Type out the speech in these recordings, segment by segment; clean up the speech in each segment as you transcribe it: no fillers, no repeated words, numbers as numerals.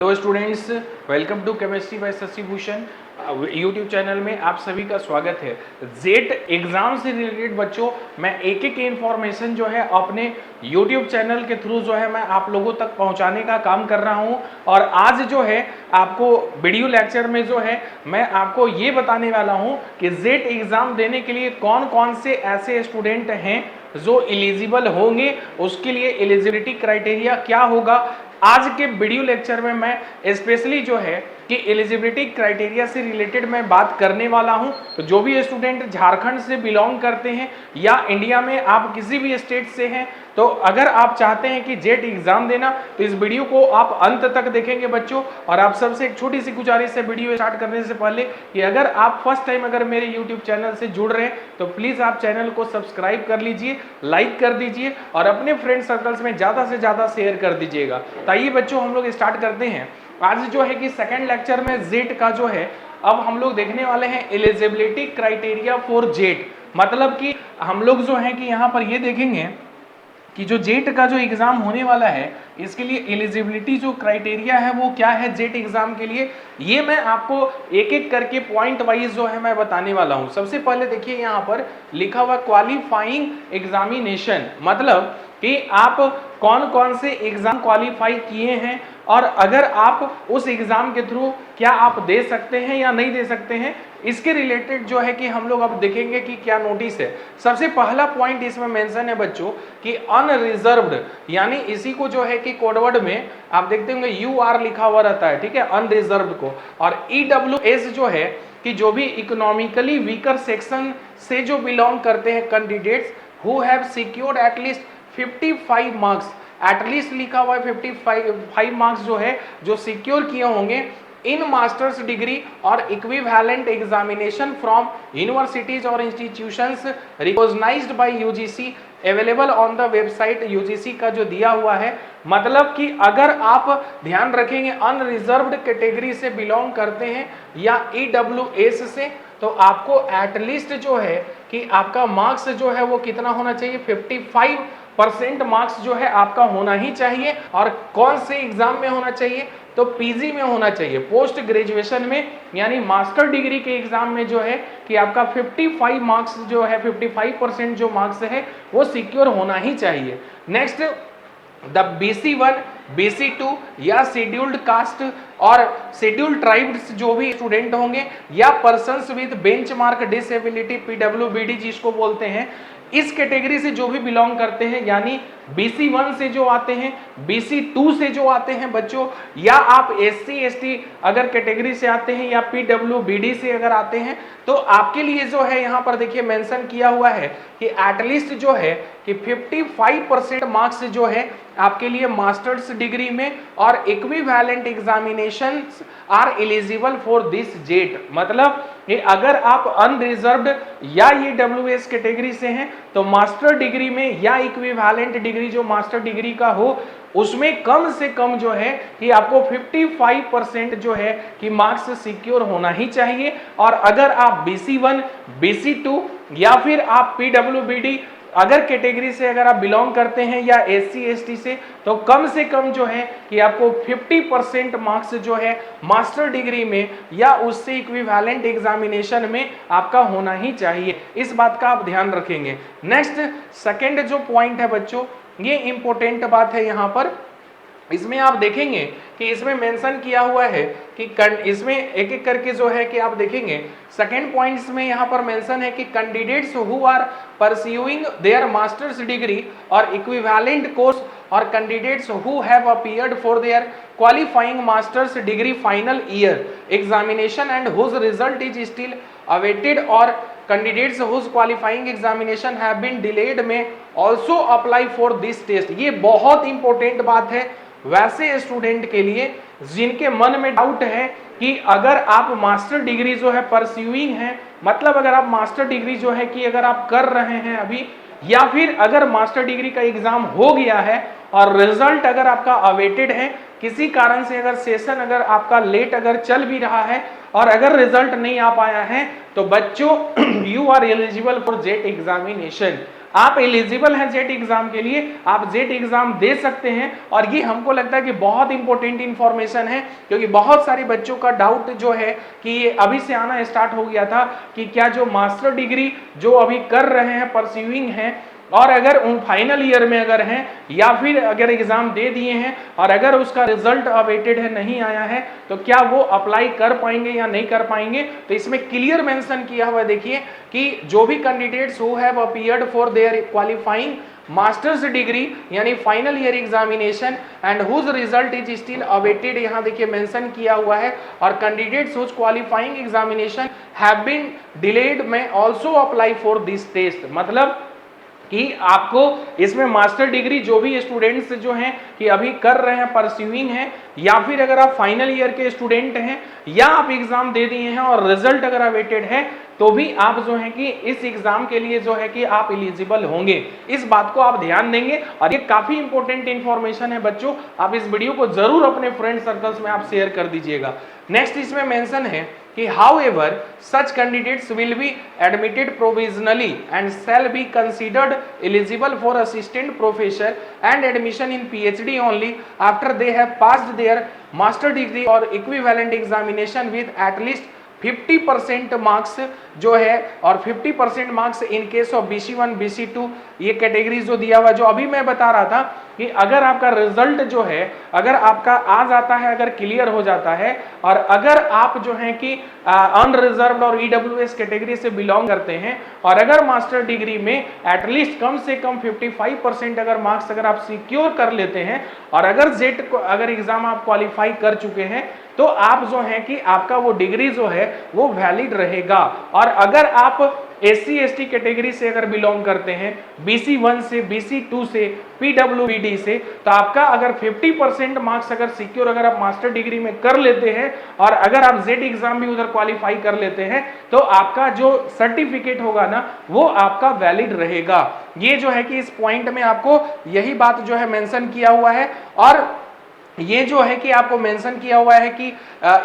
Hello students, welcome to chemistry by Shashi Bhushan YouTube channel में आप सभी का स्वागत है। जेट एग्जाम से रिलेटेड बच्चों मैं एक एक इन्फॉर्मेशन जो है अपने यूट्यूब चैनल के थ्रू जो है मैं आप लोगों तक पहुंचाने का काम कर रहा हूं। और आज जो है आपको वीडियो लेक्चर में जो है मैं आपको ये बताने वाला हूं कि जेट एग्जाम देने के लिए कौन कौन से ऐसे स्टूडेंट हैं जो एलिजिबल होंगे, उसके लिए एलिजिबिलिटी क्राइटेरिया क्या होगा। आज के वीडियो लेक्चर में मैं स्पेशली जो है कि एलिजिबिलिटी क्राइटेरिया से रिलेटेड मैं बात करने वाला हूं। तो जो भी स्टूडेंट झारखंड से बिलोंग करते हैं या इंडिया में आप किसी भी स्टेट से हैं, तो अगर आप चाहते हैं कि जेट एग्जाम देना तो इस वीडियो को आप अंत तक देखेंगे बच्चों। और आप सबसे एक छोटी सी गुजारिश है वीडियो स्टार्ट करने से पहले कि अगर आप फर्स्ट टाइम अगर मेरे यूट्यूब चैनल से जुड़ रहे हैं तो प्लीज आप चैनल को सब्सक्राइब कर लीजिए, लाइक कर दीजिए और अपने फ्रेंड सर्कल्स में ज्यादा से ज्यादा शेयर कर दीजिएगा। तो आइए बच्चों हम लोग स्टार्ट करते हैं। आज जो है कि सेकेंड लेक्चर में जेट का जो है अब हम लोग देखने वाले हैं एलिजिबिलिटी क्राइटेरिया फॉर जेट। मतलब कि हम लोग जो है कि यहाँ पर ये देखेंगे कि जो जेट का जो एग्जाम होने वाला है इसके लिए एलिजिबिलिटी जो क्राइटेरिया है वो क्या है जेट एग्जाम के लिए, ये मैं आपको एक एक करके पॉइंट वाइज जो है मैं बताने वाला हूं। सबसे पहले देखिए यहाँ पर लिखा हुआ क्वालिफाइंग एग्जामिनेशन, मतलब कि आप कौन कौन से एग्जाम क्वालिफाई किए हैं और अगर आप उस एग्जाम के थ्रू क्या आप दे सकते हैं या नहीं दे सकते हैं, इसके रिलेटेड जो है कि हम लोग अब देखेंगे कि क्या नोटिस है। सबसे पहला पॉइंट इसमें मेंशन है बच्चों कि अनरिजर्व्ड, यानी इसी को जो है कि कोडवर्ड में आप देखते होंगे UR लिखा हुआ रहता है, ठीक है, अनरिजर्व्ड को। और EWS जो है कि जो भी इकोनॉमिकली वीकर सेक्शन से जो बिलोंग करते हैं candidates who have secured at least 55 marks, at least लिखा हुआ है 55 मार्क्स जो है जो सिक्योर किए होंगे इन मास्टर्स डिग्री और इक्विवेलेंट एग्जामिनेशन फ्रॉम यूनिवर्सिटीज और institutions recognised by UGC available on the website UGC का जो दिया हुआ है। मतलब कि अगर आप ध्यान रखेंगे अनरिजर्व्ड कैटेगरी से बिलोंग करते हैं या EWS से, तो आपको एटलीस्ट जो है कि आपका मार्क्स जो है वो कितना होना चाहिए, 55% मार्क्स जो है आपका होना ही चाहिए। और कौन से एग्जाम में होना चाहिए, तो पीजी में होना चाहिए, पोस्ट ग्रेजुएशन में, यानी मास्टर डिग्री के एग्जाम में जो है कि आपका 55 मार्क्स जो है 55% जो मार्क्स है वो सिक्योर होना ही चाहिए। नेक्स्ट द BC1 BC2 या शेड्यूल्ड कास्ट और शेड्यूल्ड ट्राइब्स जो भी स्टूडेंट होंगे या persons with benchmark disability PWBD जिसको बोलते हैं, इस कैटेगरी से जो भी बिलोंग करते हैं, यानी BC1 से जो आते हैं, BC2 से जो आते हैं बच्चों, या आप SC ST अगर कैटेगरी से आते हैं या PWBD से अगर आते हैं, तो आपके लिए जो है यहाँ पर देखिए मेंशन किया हुआ है कि एटलीस्ट जो है कि 55% मार्क्स जो है आपके लिए मास्टर्स डिग्री में और equivalent examinations are eligible for this JET. मतलब कि अगर आप अनरिजर्व्ड या EWS कैटेगरी से हैं तो मास्टर डिग्री में या इक्विवेलेंट डिग्री जो मास्टर डिग्री का हो उसमें कम से कम जो है कि आपको 55% जो है कि मार्क्स सिक्योर होना ही चाहिए। और अगर आप BC1 BC2 या फिर आप PWBD अगर कैटेगरी से अगर आप बिलोंग करते हैं या SC ST से, तो कम से कम जो है कि आपको 50% मार्क्स जो है मास्टर डिग्री में या उससे इक्विवेलेंट एग्जामिनेशन में आपका होना ही चाहिए। इस बात का आप ध्यान रखेंगे। नेक्स्ट सेकंड जो पॉइंट है बच्चों, ये इंपॉर्टेंट बात है यहाँ पर, इसमें आप देखेंगे कि इसमें मेंशन किया हुआ है कि इसमें एक एक करके जो है कि आप देखेंगे सेकंड पॉइंट्स में यहाँ पर मेंशन है कि candidates who are pursuing their masters degree और इक्विवेलेंट कोर्स और candidates who have appeared for their qualifying masters degree final year examination and whose result is still awaited और candidates whose qualifying examination have been delayed may also apply for this test। ये बहुत important बात है वैसे student के लिए जिनके मन में डाउट है कि अगर आप मास्टर डिग्री जो है परस्यूइंग है, मतलब अगर आप मास्टर डिग्री जो है कि अगर आप कर रहे हैं अभी, या फिर अगर मास्टर डिग्री का एग्जाम हो गया है और रिजल्ट अगर आपका अवेटेड है, किसी कारण से अगर सेशन अगर आपका लेट अगर चल भी रहा है और अगर रिजल्ट नहीं आ पाया है, तो बच्चों you are eligible for JET examination. आप एलिजिबल हैं जेट एग्जाम के लिए, आप जेट एग्जाम दे सकते हैं। और ये हमको लगता है कि बहुत इंपॉर्टेंट इंफॉर्मेशन है, क्योंकि बहुत सारे बच्चों का डाउट जो है कि ये अभी से आना स्टार्ट हो गया था कि क्या जो मास्टर डिग्री जो अभी कर रहे हैं, परस्यूइंग हैं, और अगर उन फाइनल ईयर में अगर हैं या फिर अगर एग्जाम दे दिए हैं और अगर उसका रिजल्ट अवेटेड है, नहीं आया है, तो क्या वो अप्लाई कर पाएंगे या नहीं कर पाएंगे। तो इसमें क्लियर मेंशन किया हुआ देखिए कि जो भी candidates who have appeared for their qualifying masters degree यानी final year examination and whose result is still awaited, यहां देखिए मेंशन किया हुआ है, और candidates whose qualifying examination have been delayed may also apply for this test. मतलब कि आपको इसमें मास्टर डिग्री जो भी स्टूडेंट्स जो हैं कि अभी कर रहे हैं, परस्यूइंग हैं, या फिर अगर आप फाइनल ईयर के स्टूडेंट हैं या आप एग्जाम दे दिए हैं और रिजल्ट अगर अवेटेड है, तो भी आप जो है कि इस एग्जाम के लिए जो है कि आप एलिजिबल होंगे। इस बात को आप ध्यान देंगे, और ये काफी इंपॉर्टेंट इंफॉर्मेशन है बच्चों। आप इस वीडियो को जरूर अपने फ्रेंड सर्कल्स में आप शेयर कर दीजिएगा। नेक्स्ट इसमें मेंशन है कि however such candidates will be admitted provisionally and shall be considered eligible for assistant professor and admission in PhD only after they have passed their master degree or equivalent examination with at least 50% marks जो है, और 50% marks in case of BC1 BC2 ये categories जो दिया हुआ, जो अभी मैं बता रहा था कि अगर आपका रिजल्ट जो है अगर आपका आ जाता है, अगर क्लियर हो जाता है, और अगर आप जो है कि अनरिजर्व्ड और EWS कैटेगरी से बिलोंग करते हैं, और अगर मास्टर डिग्री में एटलीस्ट कम से कम 55% अगर मार्क्स अगर आप सिक्योर कर लेते हैं, और अगर जेट को अगर एग्जाम आप क्वालिफाई कर चुके हैं, तो आप जो है कि आपका वो डिग्री जो है वो वैलिड रहेगा। और अगर आप SC ST कैटेगरी से अगर बिलोंग करते हैं, BC1 से, BC2 से, PWD से, तो आपका अगर 50% मार्क्स अगर सिक्योर अगर आप मास्टर डिग्री में कर लेते हैं, और अगर आप जेट एग्जाम भी उधर क्वालिफाई कर लेते हैं, तो आपका जो सर्टिफिकेट होगा ना वो आपका वैलिड रहेगा। ये जो है कि इस पॉइंट में आपको यही बात जो है मेंशन किया हुआ है, और ये जो है कि आपको मेंशन किया हुआ है कि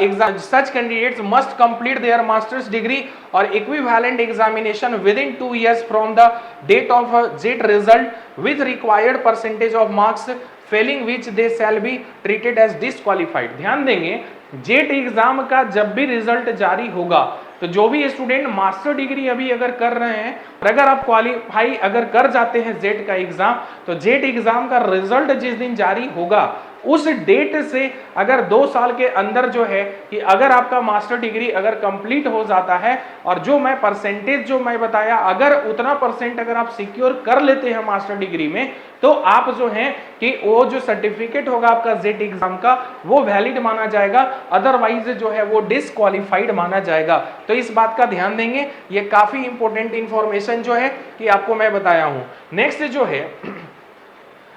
exam such candidates must complete their masters degree और equivalent examination within 2 years from the date of JET result with required percentage of marks failing which they shall be treated as disqualified. ध्यान देंगे, jet exam का जब भी result जारी होगा, तो जो भी स्टूडेंट मास्टर डिग्री अभी अगर कर रहे हैं और अगर आप क्वालिफाई अगर कर जाते हैं जेट का एग्जाम, तो जेट एग्जाम का रिजल्ट जिस दिन जारी होगा उस डेट से अगर 2 साल के अंदर जो है कि अगर आपका मास्टर डिग्री अगर कंप्लीट हो जाता है, और जो मैं परसेंटेज जो मैं बताया अगर उतना परसेंट अगर आप सिक्योर कर लेते हैं मास्टर डिग्री में, तो आप जो है कि वो जो सर्टिफिकेट होगा आपका जेट एग्जाम का वो वैलिड माना जाएगा, अदरवाइज जो है वो डिसक्वालिफाइड माना जाएगा। तो इस बात का ध्यान देंगे, ये काफी इंपॉर्टेंट इंफॉर्मेशन जो है कि आपको मैं बताया हूं। नेक्स्ट जो है,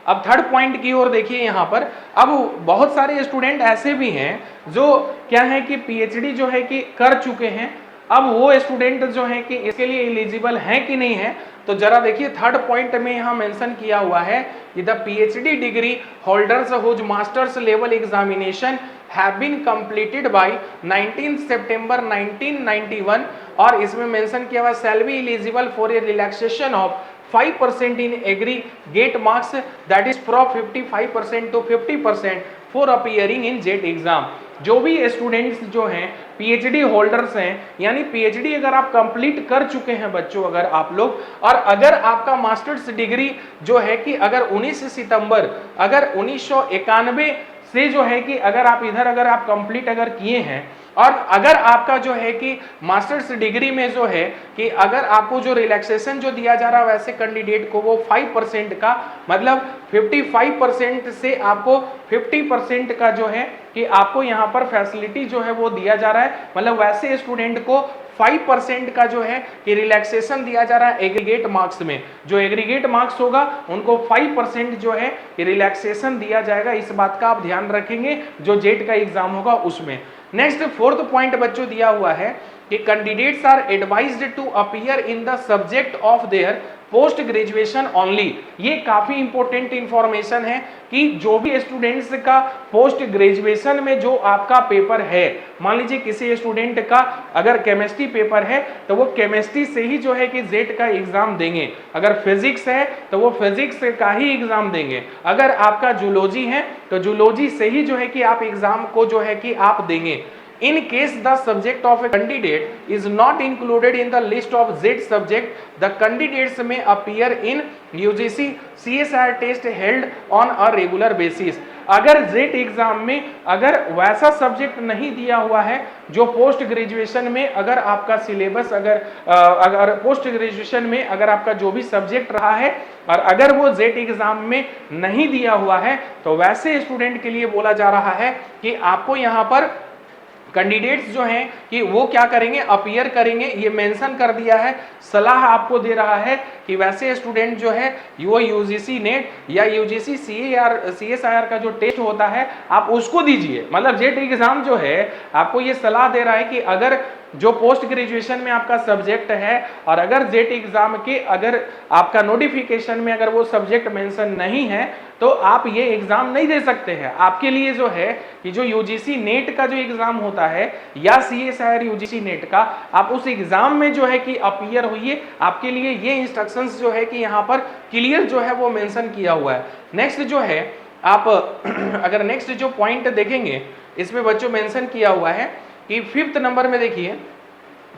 अब थर्ड पॉइंट की ओर देखिए यहाँ पर। अब बहुत सारे स्टूडेंट ऐसे भी हैं जो क्या है कि PhD जो है कि कर चुके हैं, अब वो स्टूडेंट जो है कि इसके लिए एलिजिबल हैं कि नहीं है, तो जरा देखिए थर्ड पॉइंट में यहाँ मेंशन किया हुआ है कि the PhD degree holders whose masters level examination have been completed by 19 सितंबर 1991, और इसमें मेंशन किया हुआ shall be eligible for a relaxation of 5% in aggregate marks, that is from 55% to 50% for appearing in JET exam। जो भी students जो हैं PhD holders हैं, यानी PhD अगर आप कंप्लीट कर चुके हैं बच्चों अगर आप लोग, और अगर आपका मास्टर्स डिग्री जो है कि अगर 19 सितंबर अगर 1991 से जो है कि अगर आप इधर अगर आप कंप्लीट अगर किए हैं, और अगर आपका जो है कि मास्टर्स डिग्री में जो है कि अगर आपको जो रिलैक्सेशन जो दिया जा रहा है वैसे कैंडिडेट को वो 5% का, मतलब 55% से आपको 50% का जो है कि आपको यहाँ पर फैसिलिटी जो है वो दिया जा रहा है, मतलब वैसे स्टूडेंट को 5% का जो है कि रिलैक्सेशन दिया जा रहा है एग्रीगेट मार्क्स में। जो एग्रीगेट मार्क्स होगा उनको 5% जो है कि रिलैक्सेशन दिया जाएगा। इस बात का आप ध्यान रखेंगे जो जेट का एग्जाम होगा उसमें। नेक्स्ट फोर्थ पॉइंट बच्चों दिया हुआ है कि candidates are advised to appear in the subject of their post graduation only. ये काफी इंपॉर्टेंट इंफॉर्मेशन है कि जो भी स्टूडेंट्स का पोस्ट ग्रेजुएशन में जो आपका पेपर है, मान लीजिए किसी स्टूडेंट का अगर केमिस्ट्री पेपर है तो वो केमिस्ट्री से ही जो है कि जेट का एग्जाम देंगे, अगर फिजिक्स है तो वो फिजिक्स का ही एग्जाम देंगे, अगर आपका जूलॉजी है तो जूलॉजी से ही जो है कि आप एग्जाम को जो है कि आप देंगे। In case the subject of a candidate is not included in the list of Z subject, the candidates may appear in UGC CSIR test held on a regular basis। अगर जेट एग्जाम में अगर वैसा subject नहीं दिया हुआ है जो post graduation में अगर आपका सिलेबस अगर पोस्ट ग्रेजुएशन में अगर आपका जो भी सब्जेक्ट रहा है और अगर वो जेट एग्जाम में नहीं दिया हुआ है, तो वैसे स्टूडेंट के लिए बोला जा रहा है कि आपको यहाँ पर कैंडिडेट्स जो हैं कि वो क्या करेंगे, अपीयर करेंगे। ये मेंशन कर दिया है, सलाह आपको दे रहा है कि वैसे स्टूडेंट जो है वो यूजीसी नेट या यूजीसी सीएसआईआर का जो टेस्ट होता है आप उसको दीजिए। मतलब जेट एग्जाम जो है आपको ये सलाह दे रहा है कि अगर जो पोस्ट ग्रेजुएशन में आपका सब्जेक्ट है और अगर जेट एग्जाम के अगर आपका नोटिफिकेशन में अगर वो सब्जेक्ट मेंशन नहीं है तो आप ये एग्जाम नहीं दे सकते हैं। आपके लिए जो है कि जो यूजीसी नेट का जो एग्जाम होता है या सीएसआईआर यूजीसी नेट का, आप उस एग्जाम में जो है कि अपीयर होइए। आपके लिए ये इंस्ट्रक्शंस जो है कि यहाँ पर क्लियर जो है वो मेंशन किया हुआ है। नेक्स्ट जो है आप अगर नेक्स्ट जो पॉइंट देखेंगे इसमें बच्चों मेंशन किया हुआ है कि 5th नंबर में देखिए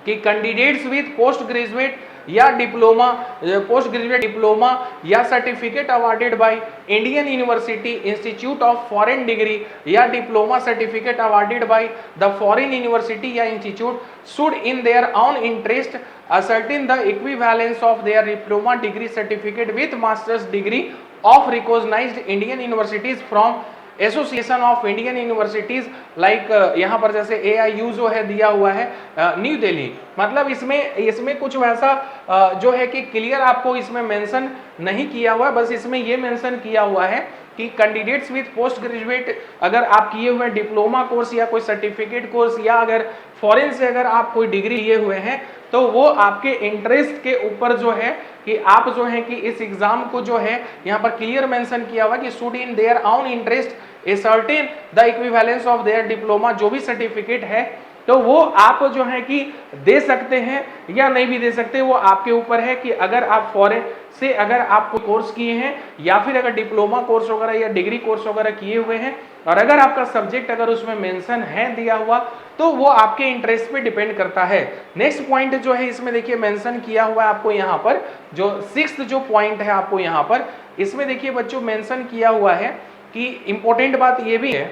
कि कैंडिडेट्स विद पोस्ट ग्रेजुएट या डिप्लोमा, पोस्ट ग्रेजुएट डिप्लोमा या certificate awarded by Indian university institute of foreign degree या diploma certificate awarded by the foreign university या institute should in their own interest ascertain the equivalence of their diploma degree certificate with master's degree of recognized Indian universities from association of Indian universities like यहाँ पर जैसे AIU जो है दिया हुआ है new Delhi. मतलब इसमें कुछ वैसा जो है कि क्लियर आपको इसमें मेंशन नहीं किया हुआ है, बस इसमें ये मेंशन किया हुआ है कि कैंडिडेट्स विद पोस्ट ग्रेजुएट अगर आप किए हुए डिप्लोमा कोर्स या कोई सर्टिफिकेट कोर्स या अगर फॉरेन से अगर आप कोई डिग्री लिए हुए हैं तो वो आपके इंटरेस्ट के ऊपर जो है कि आप जो है कि इस एग्जाम को जो है यहाँ पर क्लियर मेंशन किया हुआ कि should in their own interest ascertain the equivalence of their diploma, जो भी सर्टिफिकेट है तो वो आप जो है कि दे सकते हैं या नहीं भी दे सकते, वो आपके ऊपर है कि अगर आप फॉरेन से अगर आप कोई कोर्स किए हैं या फिर अगर डिप्लोमा कोर्स वगैरह या डिग्री कोर्स वगैरह किए हुए हैं और अगर आपका सब्जेक्ट अगर उसमें मेंशन है दिया हुआ तो वो आपके इंटरेस्ट पे डिपेंड करता है। नेक्स्ट पॉइंट जो है इसमें देखिए मेंशन किया हुआ है आपको यहाँ पर जो 6th जो पॉइंट है आपको यहाँ पर इसमें देखिए बच्चों मेंशन किया हुआ है कि इंपॉर्टेंट बात ये भी है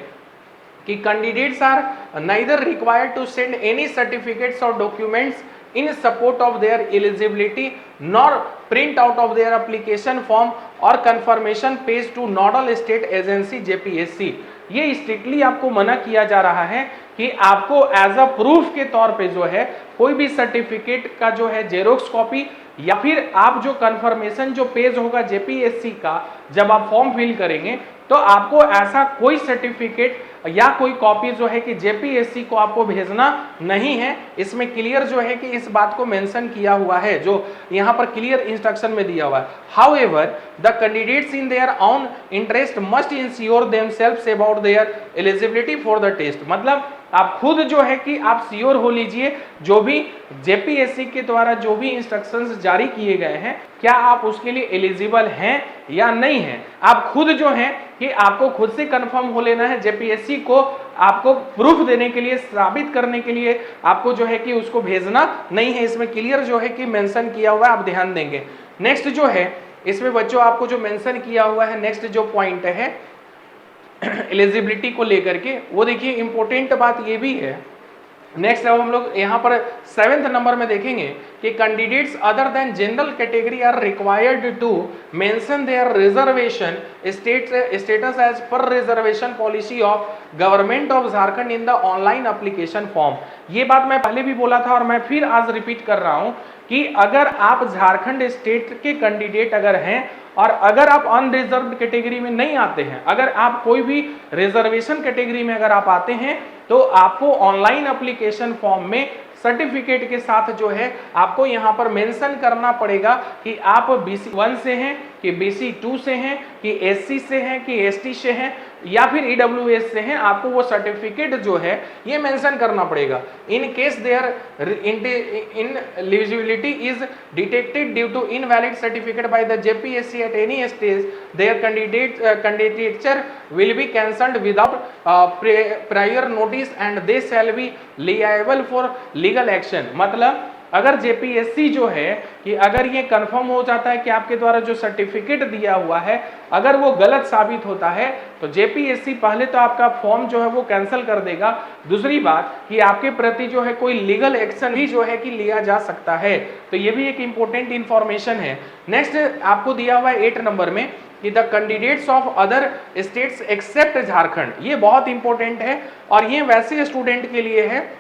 कि candidates are neither required to send any certificates और documents in support of their eligibility nor print out of their application form or confirmation page to nodal state agency JPSC। ये स्ट्रिक्टली आपको मना किया जा रहा है कि आपको एज अ प्रूफ के तौर पे जो है कोई भी सर्टिफिकेट का जो है जेरोक्स कॉपी या फिर आप जो कंफर्मेशन जो पेज होगा JPSC का जब आप फॉर्म फिल करेंगे तो आपको ऐसा कोई सर्टिफिकेट या कोई कॉपी जो है कि JPSC को आपको भेजना नहीं है। इसमें क्लियर जो है कि इस बात को मेंशन किया हुआ है जो यहाँ पर क्लियर इंस्ट्रक्शन में दिया हुआ है। However the candidates in their own interest must ensure themselves about their eligibility for the test. मतलब आप खुद जो है कि आप श्योर हो लीजिए जो भी JPSC के द्वारा जो भी इंस्ट्रक्शंस जारी किए गए हैं क्या आप उसके लिए एलिजिबल हैं या नहीं हैं। आप खुद जो है कि आपको खुद से कंफर्म हो लेना है। JPSC को आपको प्रूफ देने के लिए, साबित करने के लिए आपको जो है कि उसको भेजना नहीं है। इसमें क्लियर जो है कि मेंशन किया हुआ है, आप ध्यान देंगे। नेक्स्ट जो है इसमें बच्चों आपको जो मेंशन किया हुआ है नेक्स्ट जो पॉइंट है एलिजिबिलिटी को लेकर के, वो देखिए इंपॉर्टेंट बात ये भी है। नेक्स्ट अब हम लोग यहाँ पर 7th नंबर में देखेंगे कि candidates other than general category are required to mention their reservation status as per reservation policy of government of Jharkhand in the online application form. ये बात मैं पहले भी बोला था और मैं फिर आज रिपीट कर रहा हूँ कि अगर आप झारखंड स्टेट के कैंडिडेट अगर हैं और अगर आप अनरिजर्व्ड कैटेगरी में नहीं आते हैं, अगर आप कोई भी रिजर्वेशन कैटेगरी में अगर आप आते हैं तो आपको ऑनलाइन एप्लीकेशन फॉर्म में सर्टिफिकेट के साथ जो है आपको यहाँ पर मेंशन करना पड़ेगा कि आप BC1 से हैं कि BC2 से हैं कि SC से हैं कि ST से हैं या फिर EWS से हैं, आपको वो सर्टिफिकेट जो है ये मेंशन करना पड़ेगा। In case their ineligibility is detected due to invalid certificate by the JPSC at any stage, their candidature will be cancelled without prior notice and they shall be liable for legal action. मतलब अगर JPSC जो है कि अगर ये confirm हो जाता है कि आपके द्वारा जो सर्टिफिकेट दिया हुआ है अगर वो गलत साबित होता है तो JPSC पहले तो आपका फॉर्म जो है वो कैंसिल कर देगा, दूसरी बात कि आपके प्रति जो है कोई लीगल एक्शन भी जो है कि लिया जा सकता है। तो ये भी एक इंपॉर्टेंट इंफॉर्मेशन है। नेक्स्ट आपको दिया हुआ है 8 नंबर में कि the candidates of other states except Jharkhand, ये बहुत इंपॉर्टेंट है और ये वैसे स्टूडेंट के लिए है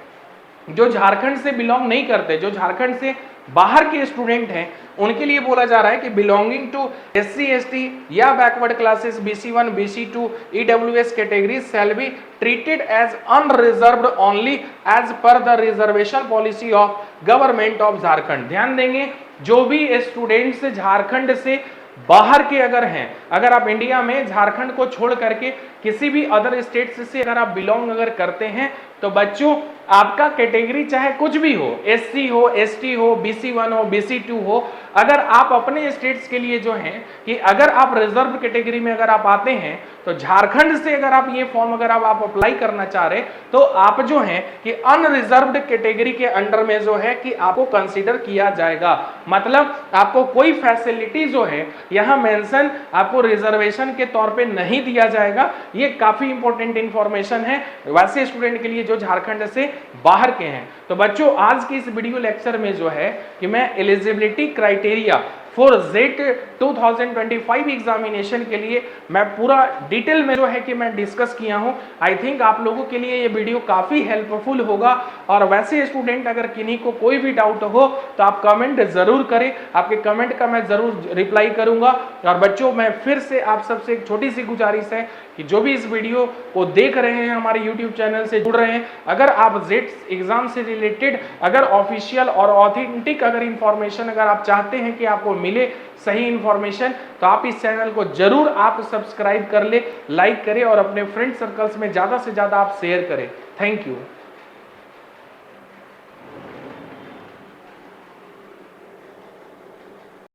जो झारखंड से बिलोंग नहीं करते, जो झारखंड से बाहर के स्टूडेंट हैं उनके लिए बोला जा रहा है कि बिलोंगिंग टू SC ST या backward classes BC1 BC2 EWS categories shall be treated as unreserved only as per the reservation policy of government of Jharkhand. ध्यान देंगे जो भी स्टूडेंट्स झारखंड से बाहर के अगर हैं, अगर आप इंडिया में झारखंड को छोड़ करके किसी भी अदर स्टेट्स से अगर आप बिलोंग अगर करते हैं तो बच्चों आपका कैटेगरी चाहे कुछ भी हो, SC हो ST हो BC1 हो BC2 हो, अगर आप अपने स्टेट्स के लिए जो हैं कि अगर आप रिजर्व कैटेगरी में अगर आप आते हैं तो झारखंड से अगर आप ये फॉर्म अगर आप अप्लाई करना चाह रहे तो आप जो हैं कि अनरिजर्व्ड कैटेगरी के अंडर में जो है कि आपको कंसीडर किया जाएगा। मतलब आपको कोई फैसिलिटी जो है यहाँ मेंशन आपको रिजर्वेशन के तौर पे नहीं दिया जाएगा। ये काफी इंपॉर्टेंट इंफॉर्मेशन है वैसे स्टूडेंट के लिए जो झारखंड से बाहर के हैं। तो बच्चों आज की इस वीडियो लेक्चर में जो है कि मैं eligibility criteria for ZET 2025 examination के लिए मैं पूरा डिटेल में जो है कि मैं डिस्कस किया हूं। आई थिंक आप लोगों के लिए ये वीडियो काफी हेल्पफुल होगा और वैसे स्टूडेंट अगर किन्हीं को कोई भी डाउट हो तो आप कमेंट जरूर करें, आपके कमेंट का मैं जरूर रिप्लाई करूंगा। और बच्चों मैं फिर से आप सबसे एक छोटी सी गुजारिश है कि जो भी इस वीडियो को देख रहे हैं हमारे YouTube चैनल से जुड़ रहे हैं, अगर आप ZET एग्जाम से रिलेटेड अगर ऑफिशियल और ऑथेंटिक अगर इंफॉर्मेशन अगर आप चाहते हैं कि आपको मिले सही इंफॉर्मेशन तो आप इस चैनल को जरूर आप सब्सक्राइब कर ले, लाइक करें और अपने फ्रेंड सर्कल्स में ज्यादा से ज्यादा आप शेयर करें। Thank you.